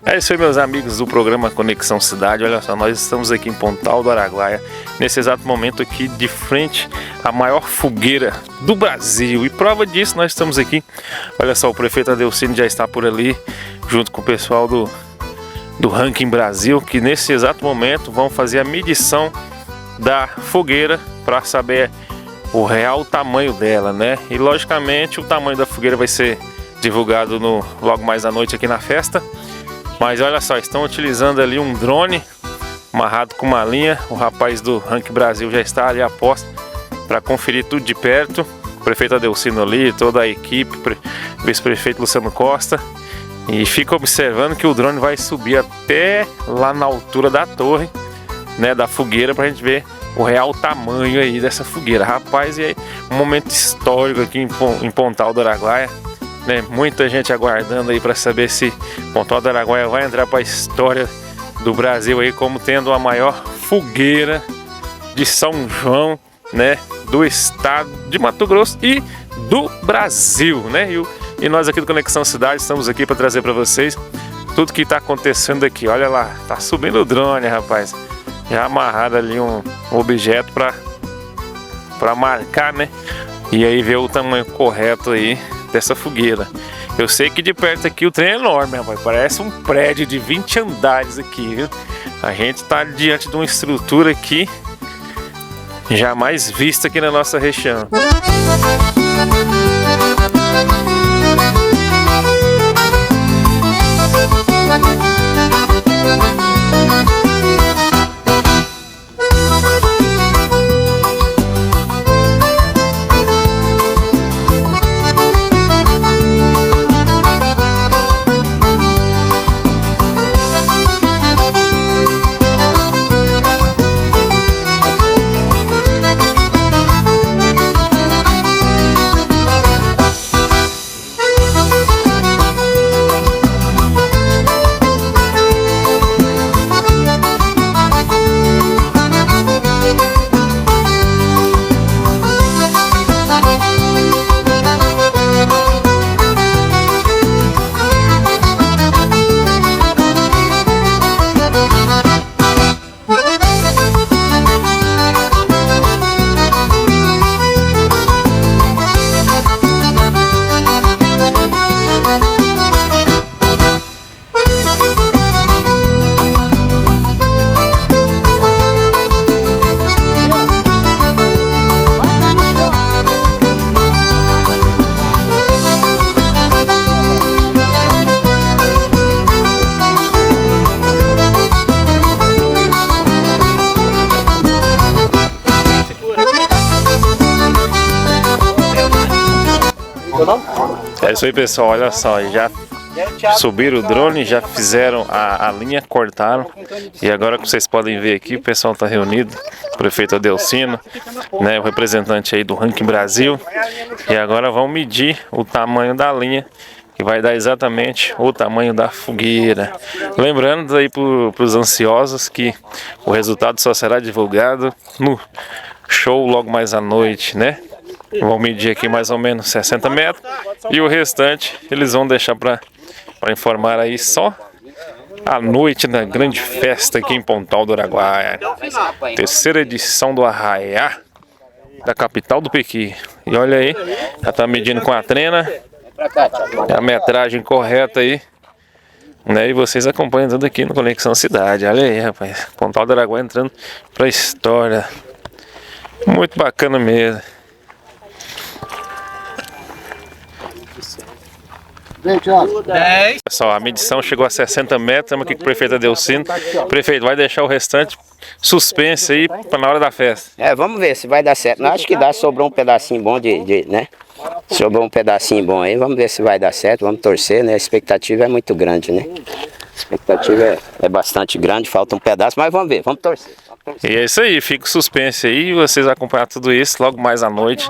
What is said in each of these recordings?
É isso aí, meus amigos do programa Conexão Cidade. Olha só, nós estamos aqui em Pontal do Araguaia, nesse exato momento aqui de frente à maior fogueira do Brasil. E prova disso, nós estamos aqui. Olha só, o prefeito Adelcino já está por ali, junto com o pessoal do Ranking Brasil, que nesse exato momento vão fazer a medição da fogueira para saber o real tamanho dela, né? E logicamente o tamanho da fogueira vai ser divulgado logo mais à noite aqui na festa. Mas olha só, estão utilizando ali um drone amarrado com uma linha. O rapaz do Ranking Brasil já está ali a posto para conferir tudo de perto. O prefeito Adelcino ali, toda a equipe, vice-prefeito Luciano Costa. E fica observando que o drone vai subir até lá na altura da torre, né, da fogueira, para a gente ver o real tamanho aí dessa fogueira. Rapaz, e aí, um momento histórico aqui em Pontal do Araguaia. Né, muita gente aguardando aí para saber se Pontal do Araguaia vai entrar para a história do Brasil aí como tendo a maior fogueira de São João, né, do estado de Mato Grosso e do Brasil, né? E nós aqui do Conexão Cidade estamos aqui para trazer para vocês tudo que está acontecendo aqui. Olha lá, tá subindo o drone, rapaz. Já amarrado ali um objeto para marcar, né? E aí ver o tamanho correto aí dessa fogueira. Eu sei que de perto aqui o trem é enorme, rapaz. Parece um prédio de 20 andares aqui, viu? A gente está diante de uma estrutura aqui jamais vista aqui na nossa região. É isso aí, pessoal, olha só, já subiram o drone, já fizeram a linha, cortaram. E agora, como vocês podem ver aqui, o pessoal está reunido, o prefeito Adelcino, né, o representante aí do Ranking Brasil. E agora vão medir o tamanho da linha, que vai dar exatamente o tamanho da fogueira. Lembrando aí para os ansiosos que o resultado só será divulgado no show logo mais à noite, né? Vão medir aqui mais ou menos 60 metros e o restante eles vão deixar para informar aí só à noite na grande festa aqui em Pontal do Araguaia. Terceira edição do Arraiá da capital do Pequi. E olha aí, já tá medindo com a trena a metragem correta aí, né? E vocês acompanham tudo aqui no Conexão Cidade. Olha aí, rapaz, Pontal do Araguaia entrando para a história. Muito bacana mesmo. Pessoal, a medição chegou a 60 metros. Estamos aqui com o prefeito Adelcino. Prefeito, vai deixar o restante suspense aí para na hora da festa? Vamos ver se vai dar certo. Não, acho que dá, sobrou um pedacinho bom né? Sobrou um pedacinho bom aí. Vamos ver se vai dar certo. Vamos torcer, né? A expectativa é muito grande, né? A expectativa é bastante grande, falta um pedaço, mas vamos ver, vamos torcer. E é isso aí, fica o suspense aí, vocês acompanhar tudo isso logo mais à noite,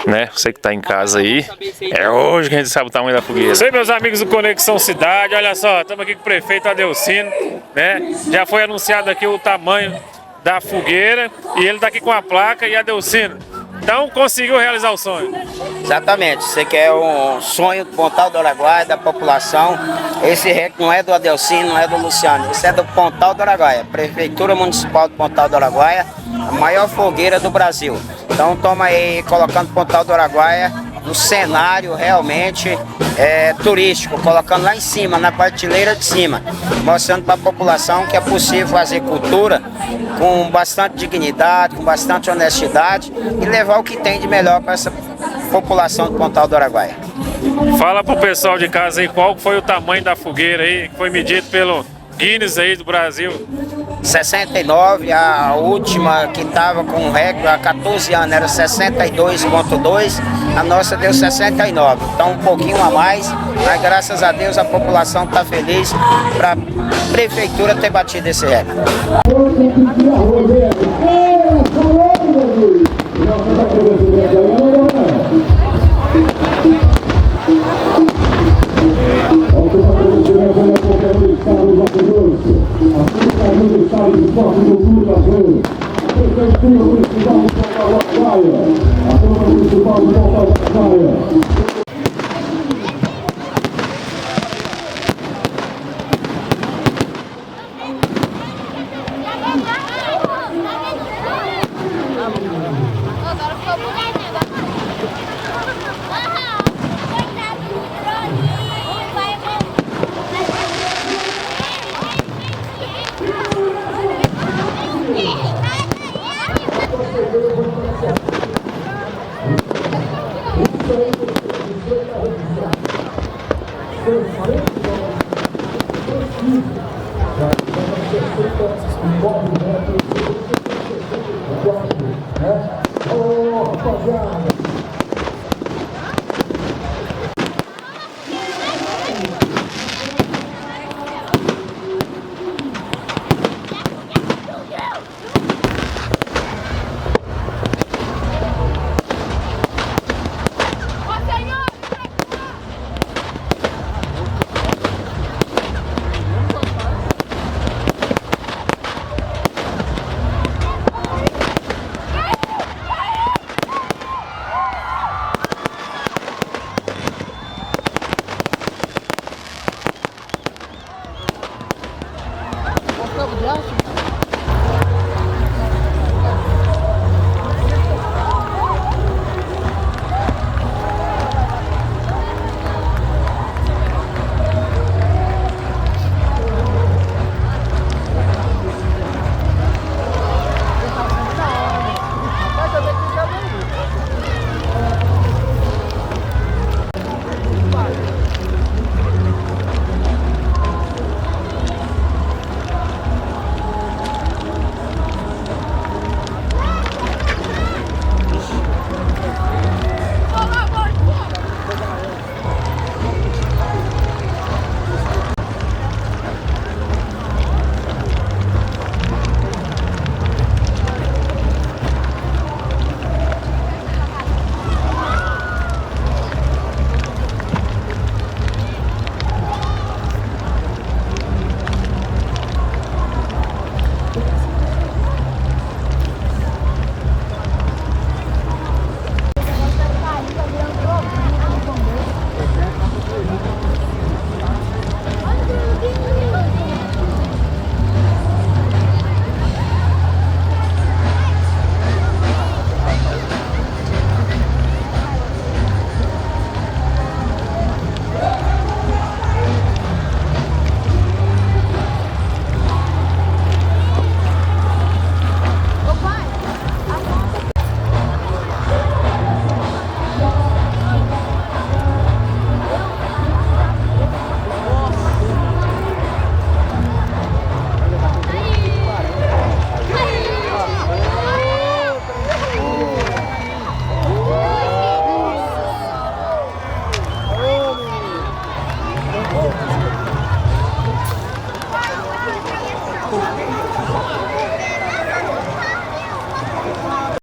né? Você que tá em casa aí, é hoje que a gente sabe o tamanho da fogueira. Isso aí, meus amigos do Conexão Cidade, olha só, estamos aqui com o prefeito Adelcino, né? Já foi anunciado aqui o tamanho da fogueira e ele tá aqui com a placa. E Adelcino, Então conseguiu realizar o sonho. Exatamente, você quer um sonho do Pontal do Araguaia, da população. Esse REC não é do Adelcino, não é do Luciano, esse é do Pontal do Araguaia, Prefeitura Municipal do Pontal do Araguaia, a maior fogueira do Brasil. Então toma aí, colocando Pontal do Araguaia no cenário realmente turístico, colocando lá em cima, na prateleira de cima, mostrando para a população que é possível fazer cultura com bastante dignidade, com bastante honestidade e levar o que tem de melhor para essa população do Pontal do Araguaia. Fala pro pessoal de casa aí qual foi o tamanho da fogueira aí, que foi medido pelo Guinness aí do Brasil. 69, a última que estava com o recorde há 14 anos era 62,2, a nossa deu 69, então um pouquinho a mais, mas graças a Deus a população está feliz para a prefeitura ter batido esse recorde. Gustavo de Aço?